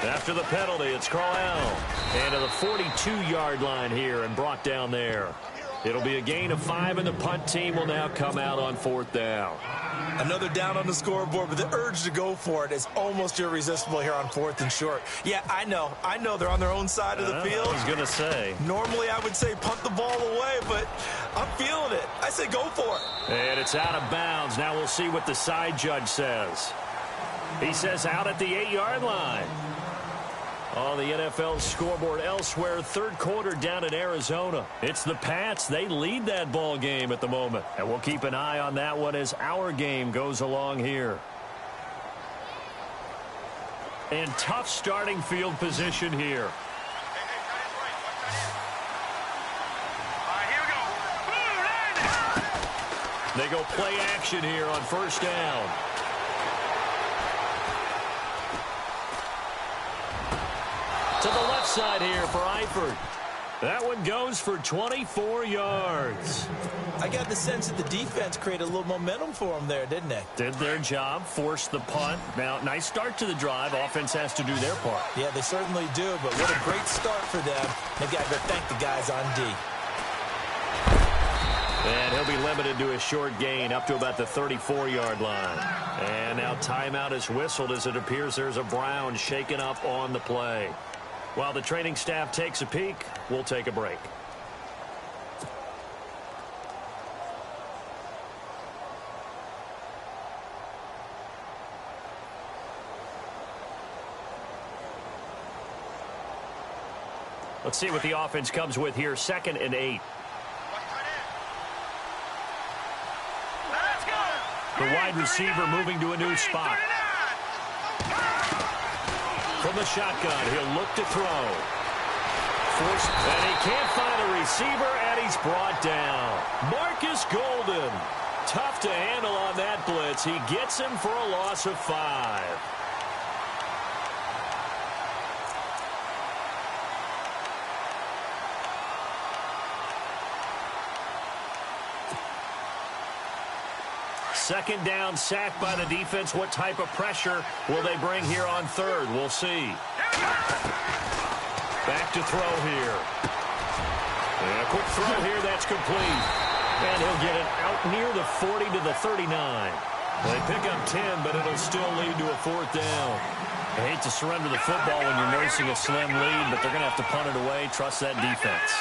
[SPEAKER 3] After the penalty, it's Carlisle. And to the 42-yard line here and brought down there. It'll be a gain of 5, and the punt team will now come out on 4th down.
[SPEAKER 5] Another down on the scoreboard, but the urge to go for it is almost irresistible here on 4th and short. Yeah, I know they're on their own side of the field.
[SPEAKER 3] I was going to say.
[SPEAKER 5] Normally, I would say punt the ball away, but I'm feeling it. I say go for it.
[SPEAKER 3] And it's out of bounds. Now we'll see what the side judge says. He says out at the 8-yard line. On the NFL scoreboard elsewhere, third quarter down in Arizona. It's the Pats. They lead that ball game at the moment. And we'll keep an eye on that one as our game goes along here. And tough starting field position here. They go play action here on first down. To the left side here for Eifert. That one goes for 24 yards.
[SPEAKER 4] I got the sense that the defense created a little momentum for them there, didn't they?
[SPEAKER 3] Did their job, forced the punt. Now, nice start to the drive. Offense has to do their part.
[SPEAKER 4] Yeah, they certainly do, but what a great start for them. They've got to go thank the guys on D.
[SPEAKER 3] And he'll be limited to a short gain up to about the 34-yard line. And now timeout is whistled as it appears there's a Brown shaken up on the play. While the training staff takes a peek, we'll take a break. Let's see what the offense comes with here. 2nd and 8. The wide receiver moving to a new spot. From the shotgun, he'll look to throw. And he can't find a receiver, and he's brought down. Marcus Golden. Tough to handle on that blitz. He gets him for a loss of 5. Second down, sacked by the defense. What type of pressure will they bring here on third? We'll see. Back to throw here. And a quick throw here, that's complete. And he'll get it out near the 40 to the 39. They pick up 10, but it'll still lead to a 4th down. I hate to surrender the football when you're nursing a slim lead, but they're going to have to punt it away. Trust that defense.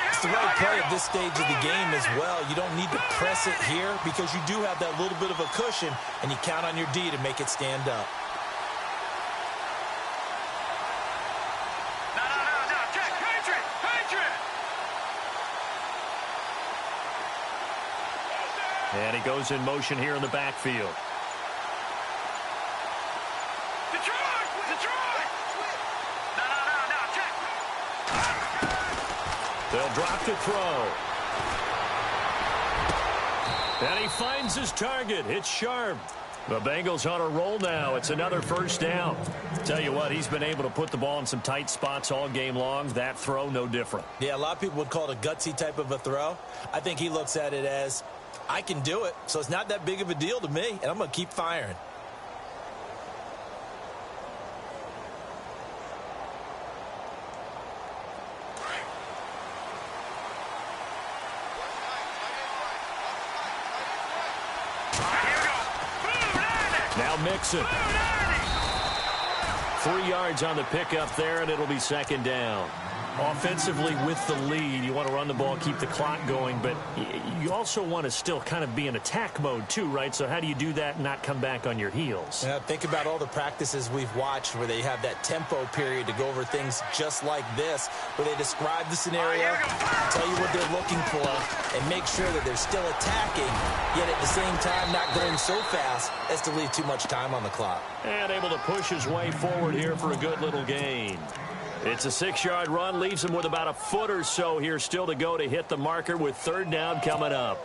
[SPEAKER 4] It's the right play at this stage of the game as well. You don't need to press it here because you do have that little bit of a cushion, and you count on your D to make it stand up.
[SPEAKER 6] No, check, hatred.
[SPEAKER 3] And he goes in motion here in the backfield.
[SPEAKER 6] Detroit. No, check.
[SPEAKER 3] They'll drop to throw. And he finds his target. It's Sharp. The Bengals on a roll now. It's another first down. Tell you what, he's been able to put the ball in some tight spots all game long. That throw, no different.
[SPEAKER 4] Yeah, a lot of people would call it a gutsy type of a throw. I think he looks at it as, I can do it, so it's not that big of a deal to me, and I'm going to keep firing.
[SPEAKER 3] Now Mixon. 3 yards on the pickup there, and it'll be second down. Offensively with the lead, you want to run the ball, keep the clock going, but you also want to still kind of be in attack mode too, right? So how do you do that and not come back on your heels?
[SPEAKER 4] Yeah, think about all the practices we've watched where they have that tempo period to go over things just like this, where they describe the scenario, tell you what they're looking for, and make sure that they're still attacking, yet at the same time not going so fast as to leave too much time on the clock.
[SPEAKER 3] And able to push his way forward here for a good little gain. It's a 6-yard run, leaves him with about a foot or so here still to go to hit the marker with third down coming up.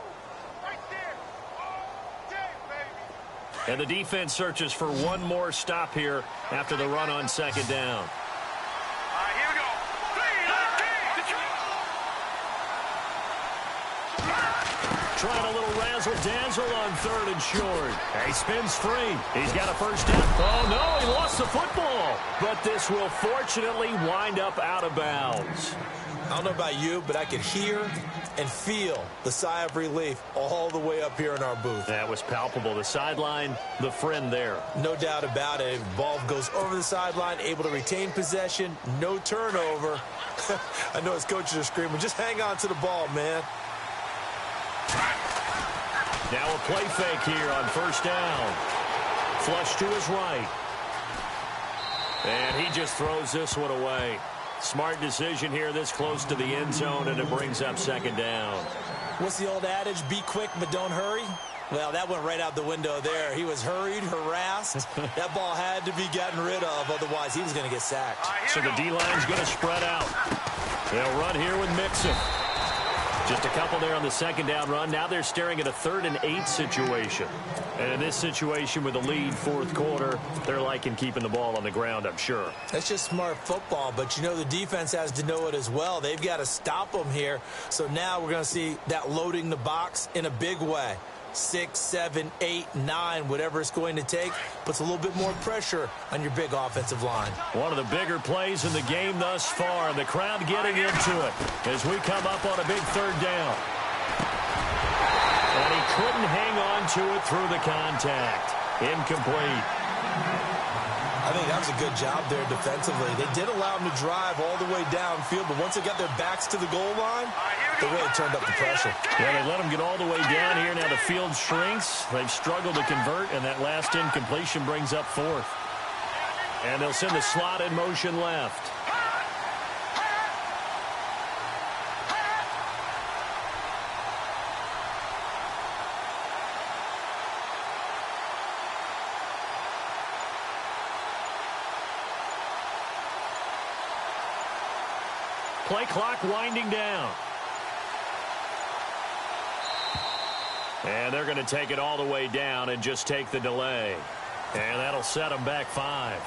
[SPEAKER 3] And the defense searches for one more stop here after the run on second down.
[SPEAKER 6] Here we go.
[SPEAKER 3] Trying a little razzle-dazzle on third and short. He spins free. He's got a first down. Oh, no, he lost the football. But this will fortunately wind up out of bounds.
[SPEAKER 4] I don't know about you, but I could hear and feel the sigh of relief all the way up here in our booth.
[SPEAKER 3] That was palpable. The sideline, the friend there.
[SPEAKER 4] No doubt about it. Ball goes over the sideline, able to retain possession, no turnover. I know his coaches are screaming, just hang on to the ball, man.
[SPEAKER 3] Now a play fake here on first down. Flush to his right. And he just throws this one away. Smart decision here this close to the end zone, and it brings up second down.
[SPEAKER 4] What's the old adage? Be quick, but don't hurry. Well, that went right out the window there. He was hurried, harassed. That ball had to be gotten rid of, otherwise he was going to get sacked.
[SPEAKER 3] So the D-line's going to spread out. They'll run here with Mixon. Just a couple there on the second down run. Now they're staring at a 3rd and 8 situation. And in this situation with a lead fourth quarter, they're liking keeping the ball on the ground, I'm sure.
[SPEAKER 4] That's just smart football, but you know the defense has to know it as well. They've got to stop them here. So now we're going to see that loading the box in a big way. 6, 7, 8, 9, whatever it's going to take, puts a little bit more pressure on your big offensive line.
[SPEAKER 3] One of the bigger plays in the game thus far, and the crowd getting into it as we come up on a big 3rd down. And he couldn't hang on to it through the contact. Incomplete.
[SPEAKER 4] I think that was a good job there defensively. They did allow him to drive all the way downfield, but once they got their backs to the goal line, they really turned up the pressure.
[SPEAKER 3] Yeah, they let him get all the way down here. Now the field shrinks. They've struggled to convert, and that last incompletion brings up 4th. And they'll send the slot in motion left. Play clock winding down. And they're going to take it all the way down and just take the delay. And that'll set them back 5.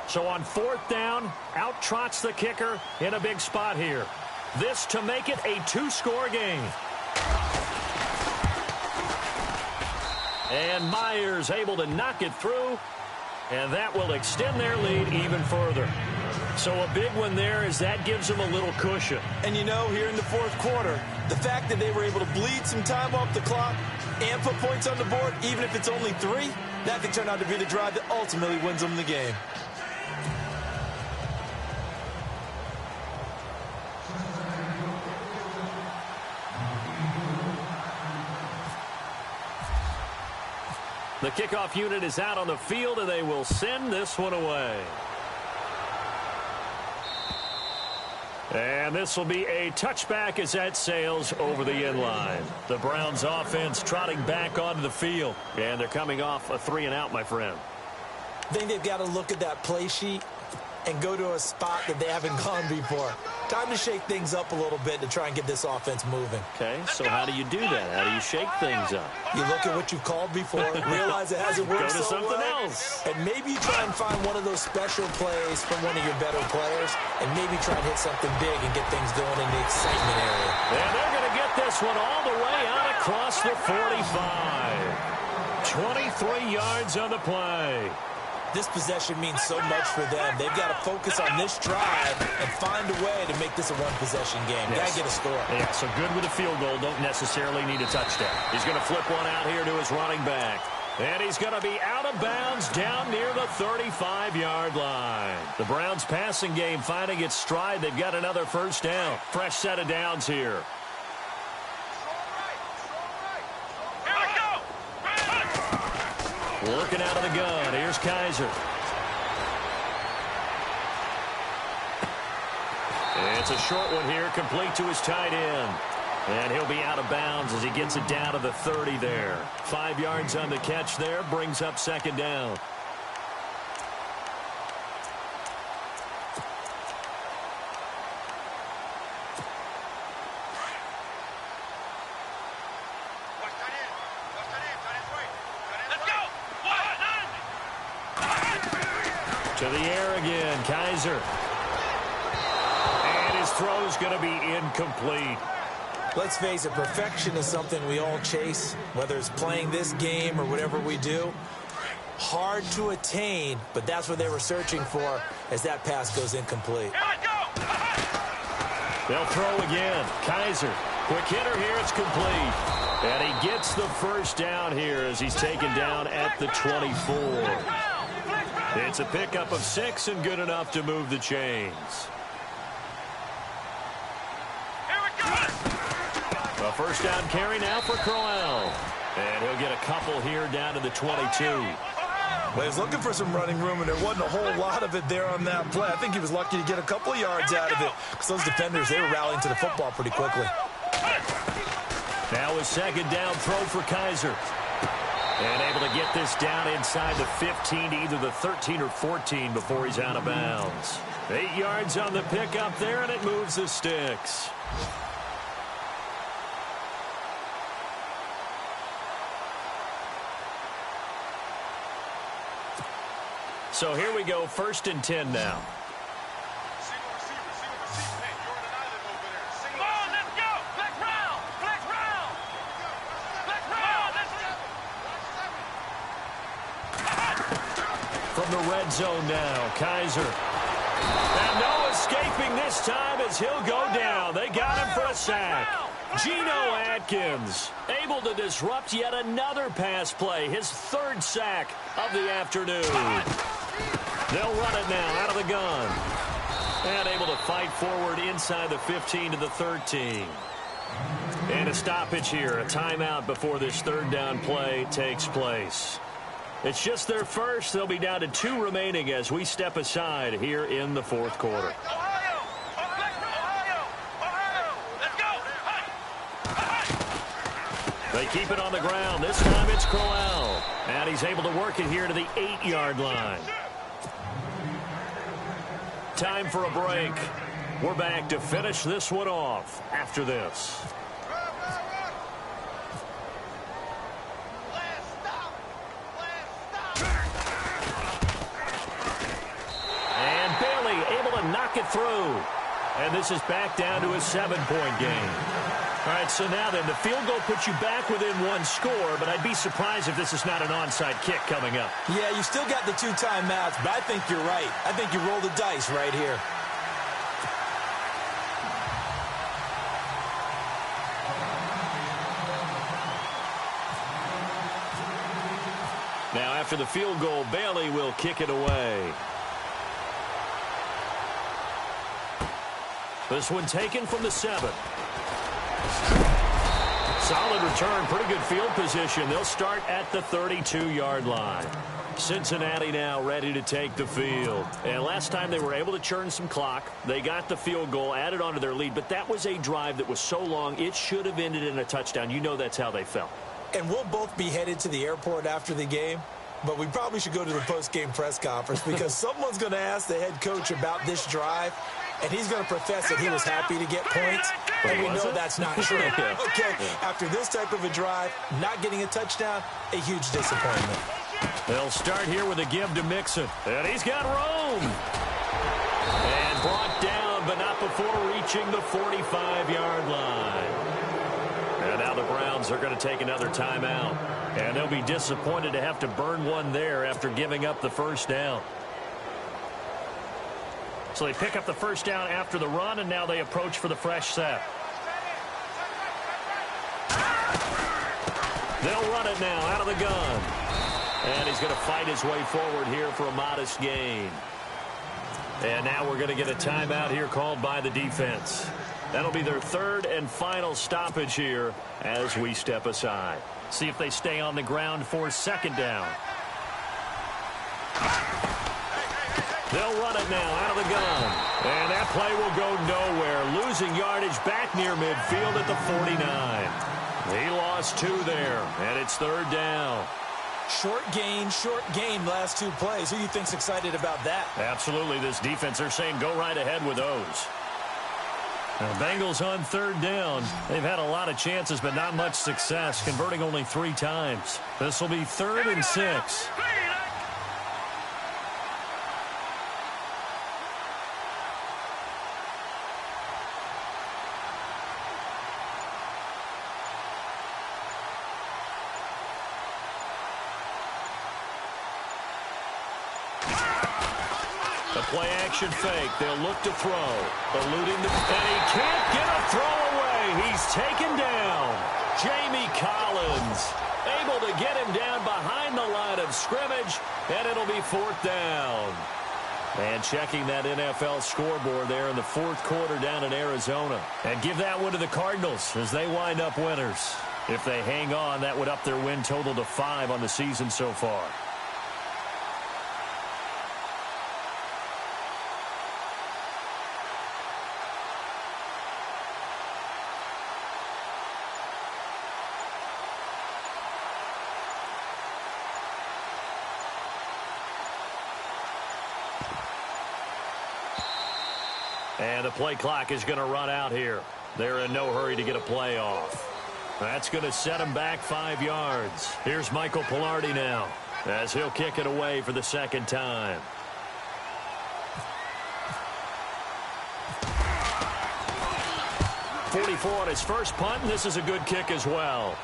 [SPEAKER 3] So on 4th down, out trots the kicker in a big spot here. This to make it a 2-score game. And Myers able to knock it through, and that will extend their lead even further. So a big one there as that gives them a little cushion.
[SPEAKER 4] And you know, here in the fourth quarter, the fact that they were able to bleed some time off the clock and put points on the board, even if it's only 3, that could turn out to be the drive that ultimately wins them the game.
[SPEAKER 3] The kickoff unit is out on the field, and they will send this one away. And this will be a touchback as that sails over the end line. The Browns offense trotting back onto the field, and they're coming off a 3-and-out, my friend.
[SPEAKER 4] I think they've got to look at that play sheet and go to a spot that they haven't gone before. Time to shake things up a little bit to try and get this offense moving.
[SPEAKER 3] Okay, so how do you do that? How do you shake things up?
[SPEAKER 4] You look at what you've called before, realize it hasn't worked
[SPEAKER 3] Go to
[SPEAKER 4] so
[SPEAKER 3] something
[SPEAKER 4] well,
[SPEAKER 3] else.
[SPEAKER 4] and maybe you try and find one of those special plays from one of your better players, and maybe try and hit something big and get things going in the excitement area.
[SPEAKER 3] And they're going to get this one all the way out across the 45. 23 yards on the play.
[SPEAKER 4] This possession means so much for them. They've got to focus on this drive and find a way to make this a one-possession game.
[SPEAKER 3] Yes.
[SPEAKER 4] Got to get a score.
[SPEAKER 3] Yeah, so good with a field goal. Don't necessarily need a touchdown. He's going to flip one out here to his running back. And he's going to be out of bounds down near the 35-yard line. The Browns passing game finding its stride. They've got another first down. Fresh set of downs here. Looking out of the gun. Here's Kaiser. It's a short one here, complete to his tight end. And he'll be out of bounds as he gets it down to the 30 there. 5 yards on the catch there, brings up second down. To the air again, Kaiser. And his throw's going to be incomplete.
[SPEAKER 4] Let's face it, perfection is something we all chase, whether it's playing this game or whatever we do. Hard to attain, but that's what they were searching for as that pass goes incomplete.
[SPEAKER 3] They'll throw again. Kaiser, quick hitter here, it's complete. And he gets the first down here as he's taken down at the 24. It's a pickup of 6 and good enough to move the chains. A first down carry now for Crowell. And he'll get a couple here down to the 22.
[SPEAKER 5] Well, he's looking for some running room, and there wasn't a whole lot of it there on that play. I think he was lucky to get a couple of yards out of it because those defenders, they were rallying to the football pretty quickly.
[SPEAKER 3] Now a second down throw for Kaiser. And able to get this down inside the 15 to either the 13 or 14 before he's out of bounds. 8 yards on the pickup there, and it moves the sticks. So here we go, 1st and 10 now. From the red zone now, Kaiser. And no escaping this time as he'll go down. They got him for a sack. Geno Atkins able to disrupt yet another pass play, his 3rd sack of the afternoon. They'll run it now out of the gun. And able to fight forward inside the 15 to the 13. And a stoppage here, a timeout before this 3rd down play takes place. It's just their first. They'll be down to 2 remaining as we step aside here in the 4th quarter. They keep it on the ground. This time it's Crowell. And he's able to work it here to the 8-yard line. Time for a break. We're back to finish this one off after this. And Bailey able to knock it through. And this is back down to a 7-point game. All right, so now then, the field goal puts you back within 1 score, but I'd be surprised if this is not an onside kick coming up.
[SPEAKER 4] Yeah, you still got the 2 timeouts, but I think you're right. I think you roll the dice right here.
[SPEAKER 3] Now, after the field goal, Bailey will kick it away. This one taken from the 7. Solid return, pretty good field position. They'll start at the 32-yard line. Cincinnati now ready to take the field. And last time they were able to churn some clock. They got the field goal, added onto their lead. But that was a drive that was so long, it should have ended in a touchdown. You know that's how they felt.
[SPEAKER 4] And we'll both be headed to the airport after the game. But we probably should go to the post-game press conference because someone's going to ask the head coach about this drive. And he's going to profess that he was happy to get points. And we know that's not true. Okay, after this type of a drive, not getting a touchdown, a huge disappointment.
[SPEAKER 3] They'll start here with a give to Mixon. And he's got room. And brought down, but not before reaching the 45-yard line. And now the Browns are going to take another timeout. And they'll be disappointed to have to burn one there after giving up the first down. So they pick up the first down after the run, and now they approach for the fresh set. They'll run it now out of the gun. And he's going to fight his way forward here for a modest gain. And now we're going to get a timeout here called by the defense. That'll be their 3rd and final stoppage here as we step aside. See if they stay on the ground for 2nd down. They'll run it now out of the gun. And that play will go nowhere. Losing yardage back near midfield at the 49. He lost 2 there, and it's 3rd down.
[SPEAKER 4] Short gain last 2 plays. Who do you think's excited about that?
[SPEAKER 3] Absolutely. This defense, they're saying go right ahead with those. The Bengals on 3rd down. They've had a lot of chances, but not much success, converting only 3 times. This will be 3rd and 6. Play action fake. They'll look to throw. Eluding the... And he can't get a throw away. He's taken down. Jamie Collins able to get him down behind the line of scrimmage, and it'll be 4th down. And checking that NFL scoreboard there in the 4th quarter down in Arizona. And give that one to the Cardinals as they wind up winners. If they hang on, that would up their win total to 5 on the season so far. And the play clock is going to run out here. They're in no hurry to get a play off. That's going to set him back 5 yards. Here's Michael Pilardi now as he'll kick it away for the 2nd time. .44 on his first punt, and this is a good kick as well.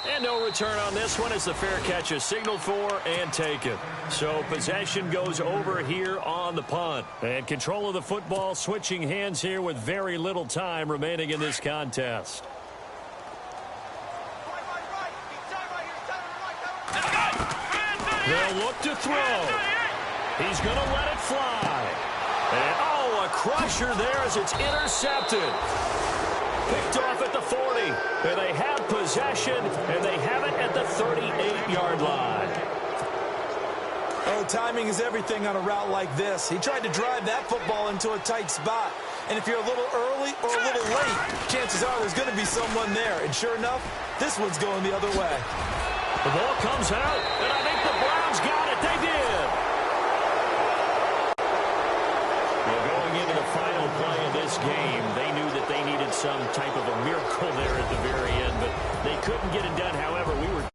[SPEAKER 3] And no return on this one as the fair catch is signaled for and taken. So possession goes over here on the punt. And control of the football switching hands here with very little time remaining in this contest. They'll look to throw. He's going to let it fly. And, oh, a crusher there as it's intercepted. Picked off at the 40. And they have possession, and they have it at the 38-yard line.
[SPEAKER 4] Oh, timing is everything on a route like this. He tried to drive that football into a tight spot. And if you're a little early or a little late, chances are there's going to be someone there. And sure enough, this one's going the other way.
[SPEAKER 3] The ball comes out, and I think the Browns got it. They did. Well, going into the final play of this game, they knew that they needed some type of a miracle there at the very end, but they couldn't get it done. However, we were